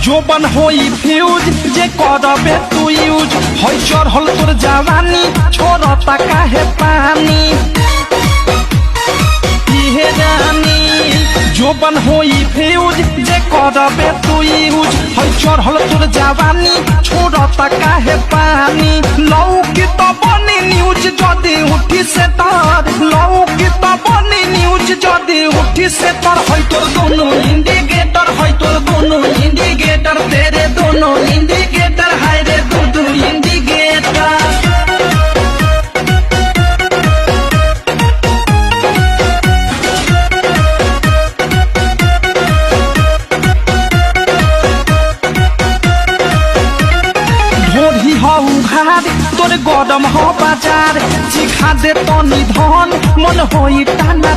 जोबन होई फ्यूज जे करबे तू यूज होई चढ़ल तोर जवानी छोड़ता काहे पानी इहे रानी जोबन होई फ्यूज जे करबे तू यूज होई चढ़ल तोर जवानी छोड़ता काहे पानी लौकी तो बनी न्यूज जदी उठी से तार लौकी तो बनी न्यूज जदी उठी से तार होई तोर दोनों इंडिकेटर होई तोर दोनों इंडिकेटर तेरे दोनों इंडिकेटर हाय रे दो इंडिकेटर तोर गरम हो बाजार चिखा दे तो निधन मन होई टाना